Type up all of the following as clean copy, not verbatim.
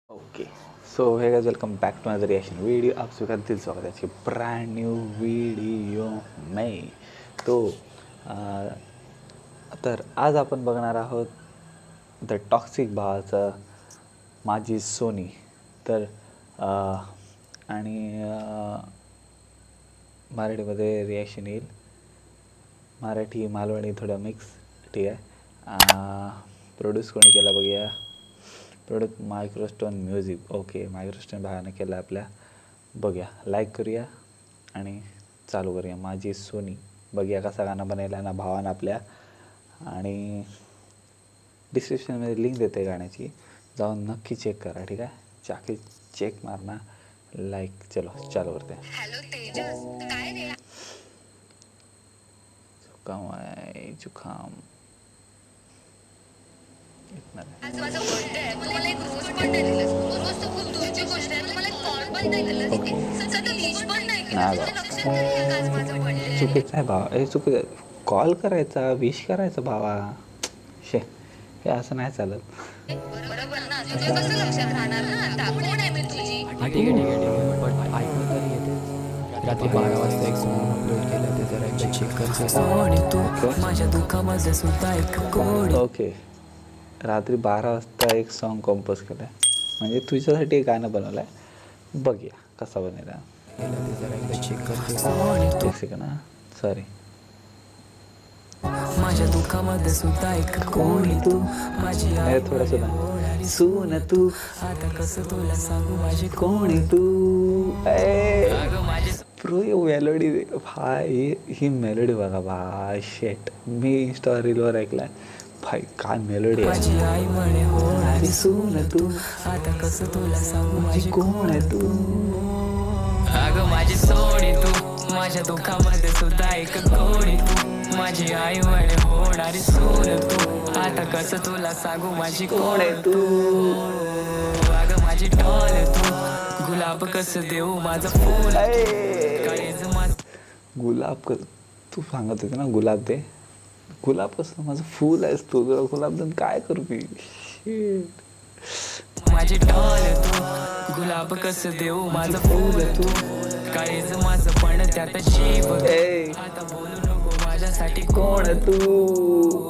Okay so hey guys welcome back to another reaction video. आप सभी का दिल स्वागत है इसके ब्रांड न्यू वीडियो में। तो तर आज आपण बघणार आहोत द टॉक्सिक भावाचं माझी सोनी। तर आणि मराठीमध्ये रिॲक्शन येईल, मराठी मालवणी थोडं मिक्स, ठीक आहे। प्रोड्यूस कोणी केला बघूया, प्रोडक्ट मायक्रोस्टोन म्युझिक। ओके, मायक्रोस्टोन भावाने केला आपल्या, बघूया, लाईक करूया आणि चालू करूया माझी सोनी। बघूया कसा गाणं बनायला ना भावानं आपल्या, आणि डिस्क्रिप्शनमध्ये लिंक देते गाण्याची, जाऊन नक्की चेक करा, ठीक आहे। चाकी चेक मारना, लाईक, चलो चालू करते। हॅलो तेजस, काय रे? जुकाम आहे, जुकाम। आज माझा बर्थडे आहे, मला एक रोज पण नाही दिलंस। रोज तर खूप दूरची गोष्ट आहे, मला एक कॉल पण नाही दिलंस, सध्या विश पण नाही केलं। लक्षात नाही का आज माझा बर्थडे आहे? चुकीचं आहे भावा, हे चुकीचं। कॉल करायचा, विश करायचं भावा, शे हे असं नाही चालत। बरोबर ना, तुझं कसं लक्षात राहणार ना आता? कोण आहे मी तुझी? ठीक आहे पण ऐकून तरी येते। रात्री 12 वाजता एक सॉन्ग अपलोड केलं, ते जरा एकदा चेक कर। सोनी तू माझ्या दुःखामध्ये सुद्धा एक कोडी। ओके, रात्री 12 वाजता एक सॉन्ग कंपोज केलं आहे, म्हणजे तुझ्यासाठी एक गाणं बनवलं आहे, बघूया कसा बनेला। ते जरा एकदा चेक कर। सोनी तू एक सेकंड, हां सॉरी। माझ्या दुःखामध्ये सुद्धा एक कोडी तू, माझी आई थोडं सुद्धा सून तू, आता कसं तुला सांगू माझी कोणी तू। प्रो मेलोडी भाई, ही मेलोडी बघा भाई, शेट मी इंस्टा रीलवर ऐकलाय भाई, काय मेलोडी आहे। माझी आई म्हणे होणारी सून तू, आता कसं तुला सांगू माझी कोण आहे तू। अगं माझी सोनी तू, माझ्या दुःखामध्ये सुद्धा एक कोडी तू, माझी आई म्हणे होणारी सून तू, आता कसं तुला सांगू माझी कोण आहे तू। अगं माझी डॉल तू, गुलाब कसं देऊ माझं फूल, काळीज माझं गुलाब तू सांगत होते ना, गुलाब दे, गुलाब कसं माझं फूल आहेस तू, तुला गुलाब देऊन काय करू मी। माझी डॉल तू, गुलाब कसं देऊ माझं फूल तू, काळीज माझं पण त्यात जीव, आता बोलू नको माझ्यासाठी कोण तू।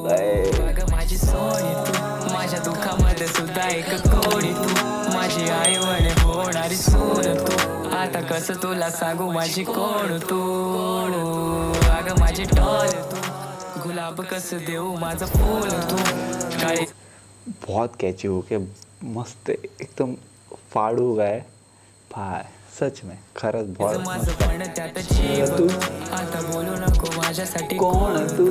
अगं माझी सोनी तू, माझ्या दुःखामध्ये सुद्धा एक कोडी तू, माझी आई म्हणे होणारी सून तू, आता कसं तुला सांगू माझी कोण तू। अगं माझी डॉल तू, गुलाब कसं देऊ माझं फूल तू, काळी बहुत कैची हो के मस्त, एकदम फाड़ू गए भाई, सच में खरंच बहुत माझं पण त्यात जीव तू, आता बोलू नको माझ्यासाठी कोण तू।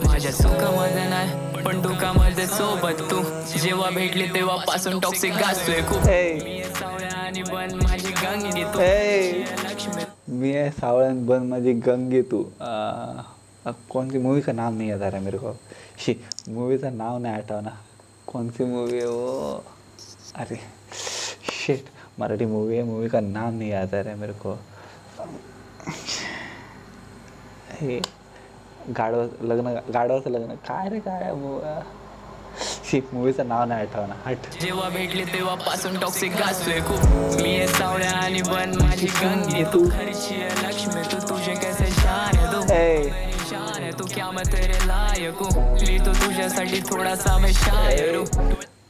माझ्या सुखामध्ये नाही पण दुःखामध्ये सोबत तू, जेव्हा भेटली तेव्हापासून टॉक्सिक गाजतोय खूप। मी सावळ्या आणि बन माझी गंगी तू, लक्ष्मी मी है सावळन बन माझी गंगे तू। कौन सी मूवी का नाम नहीं याद आ रहा है मेरे को, शी मूवी का नाम नहीं हटाओ ना, कौन सी मूवी है वो, अरे शिट, मराठी मूवी है, मूवी का नाम नहीं याद आ रहा है मेरे को। हे गाढवाचं लग्न काय रे, काय शिट, मूवीचं नाव नाही आठवणार, हट। जेव्हा भेटली तेव्हापासून टॉक्सिक गाजतोय खूप, मी आहे सावळ्या आणि बन माझी गंगी तू, खरीची आहे लक्ष्मी तू, तुझे कैसे शान है तू, मेरी शान है तू, क्या मैं तेरे लायक हूँ, लिहितो तुझ्यासाठी थोडासा मैं शायर हूँ।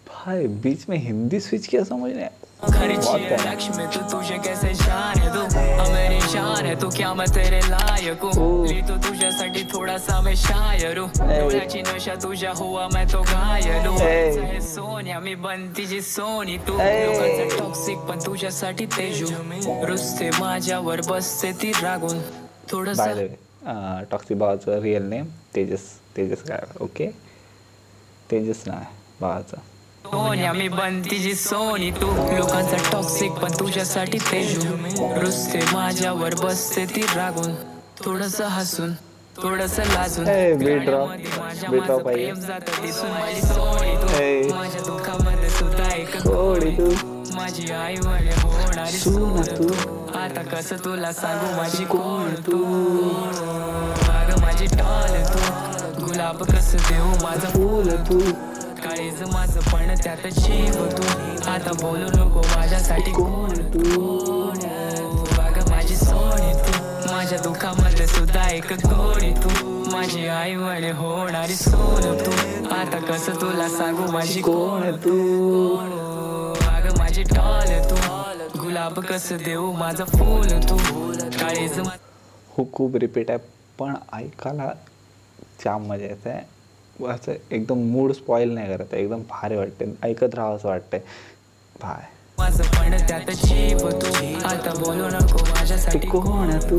भाई बीच में हिंदी स्विच किया समझ नहीं आया। खरीची है लक्ष्मी तू, तुझे कैसे शान है तू, मेरी शान है तू, क्या मैं तेरे लायक हूँ, लिहितो तुझ्यासाठी थोडासा मैं शायर हूँ, डोळ्याची नशा तुझ्या हुआ मैं तो घायल हूँ, सोन्या मी बनतीची सोनी तू, लोकांचं टॉक्सिक पण तुझ्यासाठी तेजू, रुसते माझ्यावर बसते ती रागून थोडस। बाय द वे, टॉक्सिक भावाचं रिअल नेम तेजस काय, ओके, तेजस नाव आहे भावाचं। सोन्या मी बनतीची सोनी तू, लोकांचा टॉक्सिक पण तुझ्यासाठी तेजू, रुसते माझ्यावर बसते ती रागून थोडस हसून थोडस लाजून, बीट ड्रॉप प्रेम जातं दिसून, माझी सोनी तू, माझ्या दुःखामध्ये सुद्धा एक कोडी तू, माझी आई म्हणे होणारी सून तू, आता कसं तुला सांगू माझी कोण तू। अगं माझी डॉल तू, गुलाब कसं देऊ माझं फूल तू, काळीज माझं पण त्यात जीव तू आता बोलू नको माझ्यासाठी कोण तू अगं माझी सोनी तू माझ्या दुःखामध्ये सुद्धा एक गोडी तू माझी आई म्हणे होणारी सोन तू आता कसं तुला सांगू माझी कोण तू अगं माझी टॉल तू गुलाब कसं देऊ माझं फूल तू काळीज हो खूप रिपीट आहे पण ऐकायला जाम मजा येते आहे असं एकदम मूड स्पॉईल नाही करत आहे एकदम भारी वाटते ऐकत राहावं असं वाटतंय भाय माझं पण त्यात जीव तू आता बोलू नको माझ्यासाठी कोण तू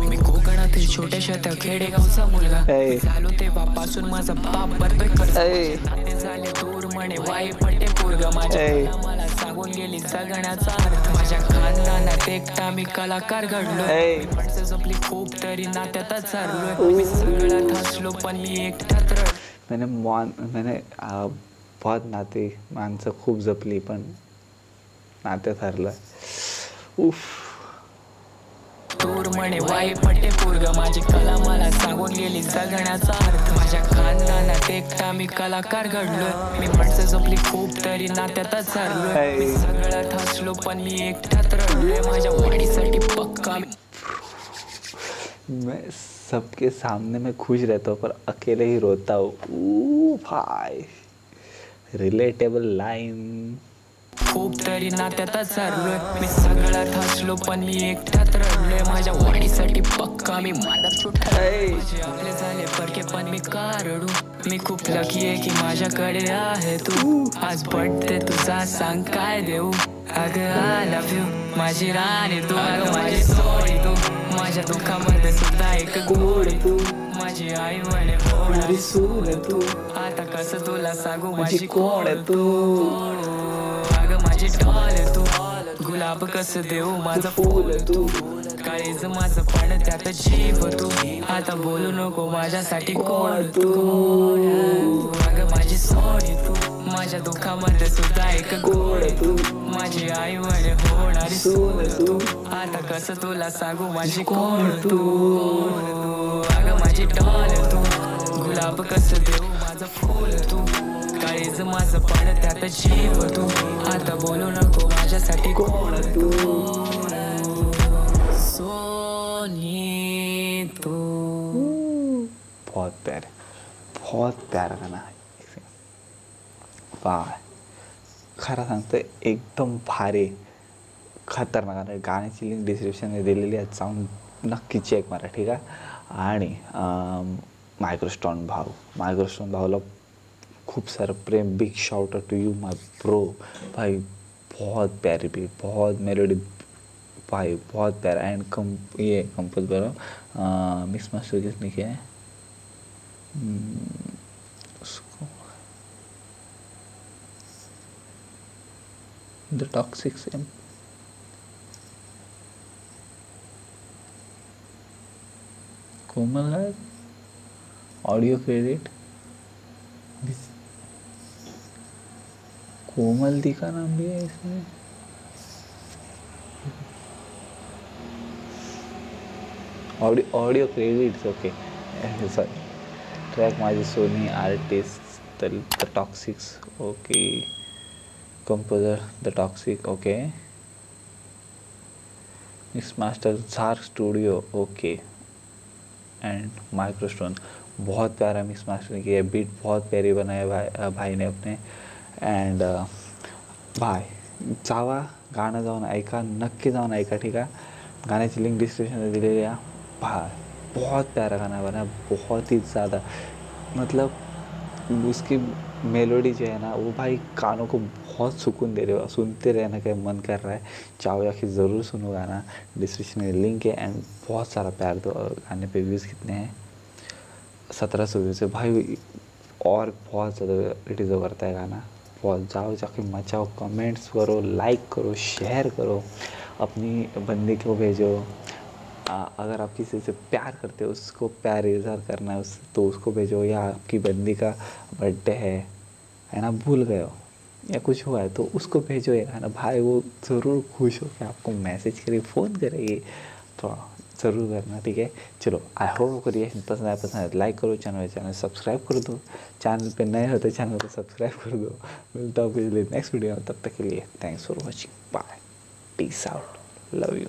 मी कोकणातील छोट्याशा त्या खेडेगावचा मुलगा ऐ. झालो तेव्हापासून माझा बाप बरोबर ऐ. नाते झाले दूर म्हणे वाई पट्टे पोरग माझ्या ऐ. मला सांगून गेली जगण्याचा अर्थ माझ्या खानदानात एकटा मी कलाकार घडलो ऐ. मी माणसं जपली खूप तरी नात्यातच हरलोय मी सगळ्यात हसलो पण मी एकटाच रडलो मैंने बहुत नाते माणसं खूप जपली पण नात्यात हरलं उफ दूर म्हणे वाई पट्टे पोरग माझी कला मला सांगून गेली जगण्याचा अर्थ माझ्या खानदानात एकटा मी कलाकार घडलोय मी माणसं जपली खूप तरी नात्यातच हरलोय मी सगळ्यात हसलो पण मी एकटाच रडलोय माझ्या वाढीसाठी पक्का मैं सबके सामने में खुश रहता हूँ पर अकेले ही रोता हूँ भाई रिलेटेबल लाइन खूप तरी नात्यातच हरलोय मी सगळ्यात हसलो पण मी एकटाच रडलोय माझ्या वाढीसाठी पक्का मी मांडर आपले झाले परके पण मी का रडू मी खूप लकी आहे की माझ्याकडे आहे तू आज बर्थडे तुझा सांग काय देऊ अगं आय लव्ह यू माझी राणी तू अगं माझी सोडी तू माझ्या दुःखामध्ये सुद्धा एक गोड तू माझी आई म्हणे होणारी सून तू आता कसं तुला सांगू माझी कोण तू अगं माझी टॉल तू गुलाब कसं देऊ माझं फूल तू काळीज माझं पण त्यात जीव तू आता बोलू नको माझ्यासाठी कोण तू अगं माझी सोनी तू माझ्या दुःखामध्ये सुद्धा एक गोड तू माझी आई म्हणे होणारी सून तू आता कसं तुला सांगू माझी कोण तू अगं माझी टॉल तू गुलाब कसं देऊ माझं फूल तू काळीज माझं पण त्यात जीव तू आता बोलू नको माझ्यासाठी कोण तू सोनी तू बहुत प्यारा गाना है वाह खरं सांगतं एकदम भारी खतरनाक गाणं गाण्याची लिंक डिस्क्रिप्शनमध्ये दिलेली आहे जाऊन नक्की चेक मारा ठीक आहे आणि मायक्रोस्टोन भाऊला खूप सारा प्रेम big shout to you my bro भाई बहुत प्यारी बीट बहुत मेलोडी भाई बहुत प्यारा एंड ये कंपोज करो मिक्स मास्टर किसने किया है उसको द टॉक्सिक सेम कोमल है ऑडियो क्रेडिट कोमल दी का नाम भी है इसमें audio credits okay sorry track माझी सोनी artist the toxics okay composer the toxic okay mix master झार स्टूडियो ओके एंड माइक्रोस्टोन बहुत प्यारा मिक्स मास्टर किया है बीट बहुत प्यारी बनाया भाई ने अपने एंड भाई जावा गाणं जाऊन ऐका नक्की जाऊन ऐका ठीक आहे गाण्याची लिंक डिस्क्रिप्शन दिलेली आहे भाई बहुत प्यारा गाना बना बहुत ही ज़्यादा मतलब उसकी मेलोडी जो है ना वो भाई कानों को बहुत सुकून दे रहे हो सुनते रहने का मन कर रहा है चाहो या कि ज़रूर सुनो गाना डिस्क्रिप्शन में लिंक है एंड बहुत सारा प्यार दो गाने पे व्यूज़ कितने हैं 1700 व्यूज़ है भाई और बहुत ज़्यादा डिज़र्व करता है गाना बहुत जाओ जाके मचाओ कमेंट्स करो लाइक करो शेयर करो अपनी बंदे को भेजो अगर आप किसी से प्यार करते हो उसको प्यार इजहार करना है तो उसको भेजो या आपकी बंदी का बर्थडे है ना भूल गए हो या कुछ हुआ है तो उसको भेजो ये गाना भाई वो ज़रूर खुश हो कि आपको मैसेज करे फ़ोन करेगी तो ज़रूर करना, ठीक है। चलो आई होप करिए, पसंद आए लाइक करो, चैनल सब्सक्राइब कर दो, चैनल पे नए हो तो चैनल को सब्सक्राइब कर दो। मिलता हूँ पिछले नेक्स्ट वीडियो में, तब तक के लिए thanks for watching, bye, peace out, love you.